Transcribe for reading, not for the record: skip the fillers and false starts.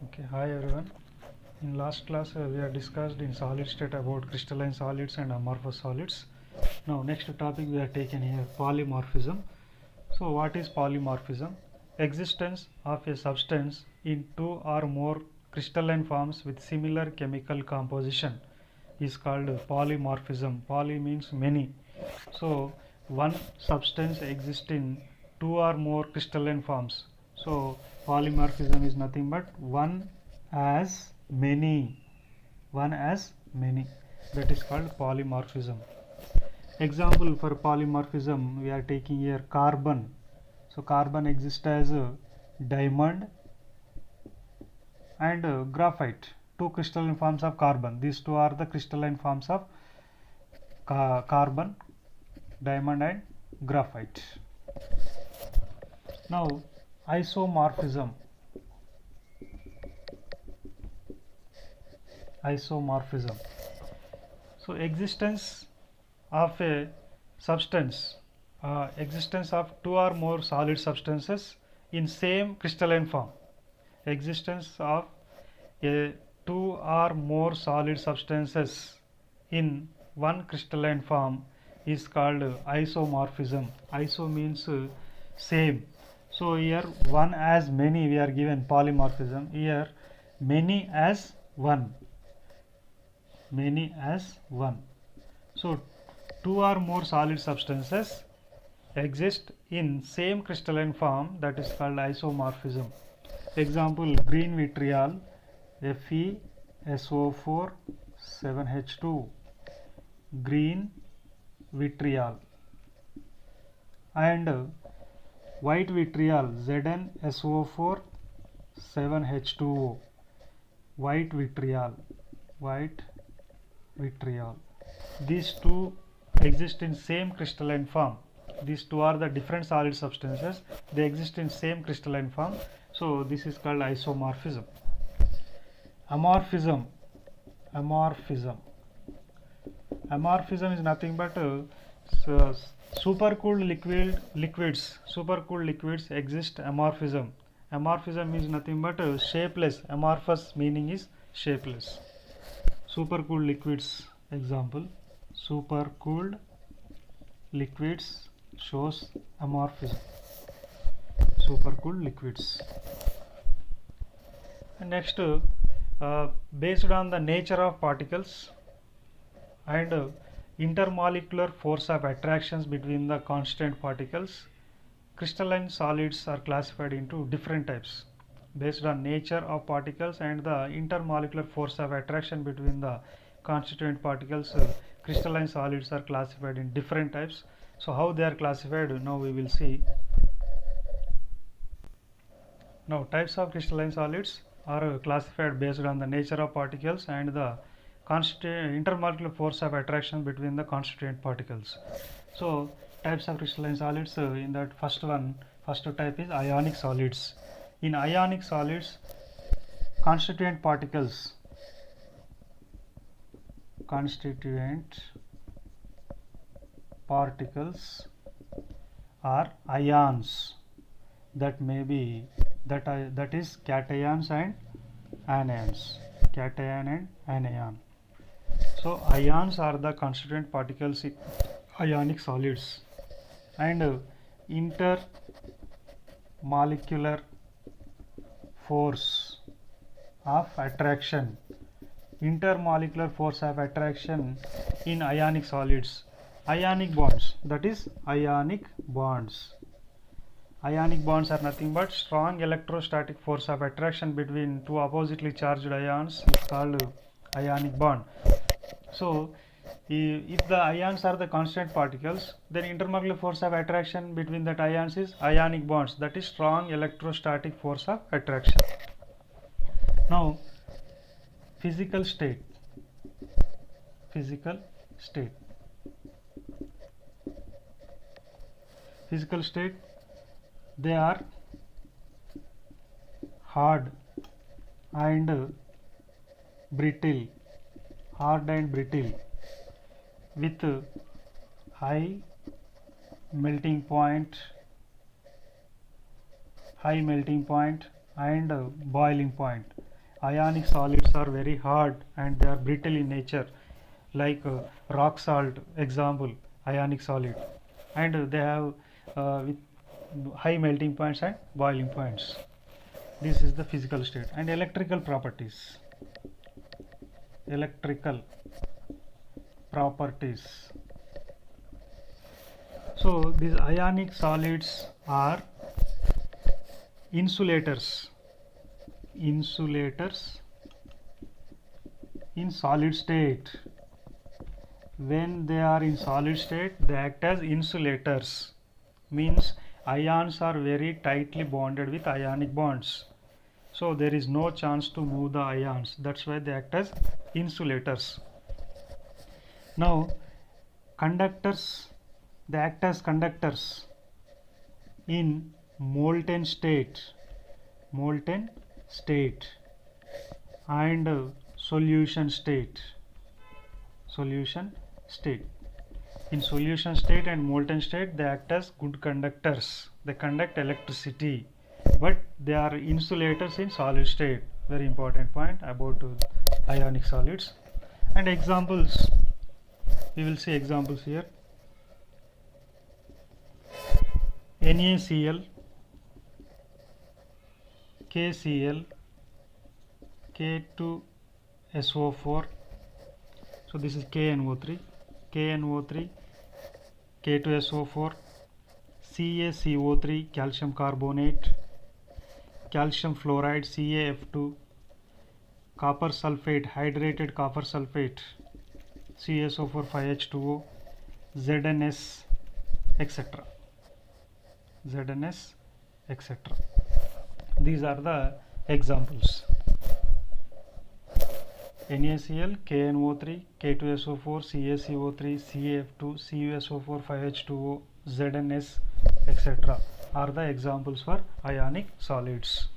Okay, hi everyone. In last class we have discussed in solid state about crystalline solids and amorphous solids. Now next topic we are taken here polymorphism. So what is polymorphism? Existence of a substance in two or more crystalline forms with similar chemical composition is called polymorphism. Poly means many. So one substance exists in two or more crystalline forms. So polymorphism is nothing but one as many. One as many. That is called polymorphism. Example for polymorphism we are taking here carbon. So carbon exists as a diamond and graphite. Two crystalline forms of carbon. These two are the crystalline forms of carbon, diamond and graphite. Now isomorphism. Isomorphism. So existence of a substance, existence of two or more solid substances in same crystalline form. Existence of a two or more solid substances in one crystalline form is called isomorphism. Iso means same. So here one as many we are given polymorphism. Here many as one. Many as one. So two or more solid substances exist in same crystalline form, that is called isomorphism. Example green vitriol FeSO4 7H2, green vitriol, and white vitriol ZnSO4 7H2O, white vitriol. These two exist in same crystalline form. These two are the different solid substances. They exist in same crystalline form. So this is called isomorphism. Amorphism. Amorphism is nothing but supercooled liquids. Supercooled liquids exist amorphism. Amorphism is nothing but shapeless. Amorphous meaning is shapeless. Supercooled liquids. Example supercooled liquids shows amorphism. Supercooled liquids. And next based on the nature of particles and intermolecular force of attractions between the constituent particles, crystalline solids are classified into different types. Based on nature of particles and the intermolecular force of attraction between the constituent particles, crystalline solids are classified in different types. So how they are classified, now we will see. Now types of crystalline solids are classified based on the nature of particles and the intermolecular force of attraction between the constituent particles. So types of crystalline solids, in that first type is ionic solids. In ionic solids, constituent particles are ions, that may be that is cations and anions. Cation and anion. So ions are the constituent particles in ionic solids, and intermolecular force of attraction. Intermolecular force of attraction in ionic solids. Ionic bonds, that is ionic bonds. Ionic bonds are nothing but strong electrostatic force of attraction between two oppositely charged ions is called ionic bond. So if the ions are the constant particles, then intermolecular force of attraction between that ions is ionic bonds, that is strong electrostatic force of attraction. Now physical state. Physical state, they are hard and brittle, with high melting point and boiling point. ionic solids are very hard and they are brittle in nature, like rock salt example, ionic solid, and they have with high melting points and boiling points. This is the physical state. And electrical properties. Electrical properties. So these ionic solids are insulators. Insulators in solid state. When they are in solid state, they act as insulators. Means ions are very tightly bonded with ionic bonds. So there is no chance to move the ions. That's why they act as insulators. Now conductors, they act as conductors in molten state and solution state. In solution state and molten state, they act as good conductors. They conduct electricity, but they are insulators in solid state. Very important point about ionic solids. And examples, we will see examples here. NaCl, KCl, K2SO4. So this is KNO3, K2SO4, CaCO3, calcium carbonate, calcium fluoride, CaF2, copper sulfate, hydrated copper sulfate, CaSO4 5H2O, ZnS, etc. These are the examples. NaCl, KNO3, K2SO4, CaCO3, CaF2, CuSO4 5H2O, ZnS, etc. are the examples for ionic solids.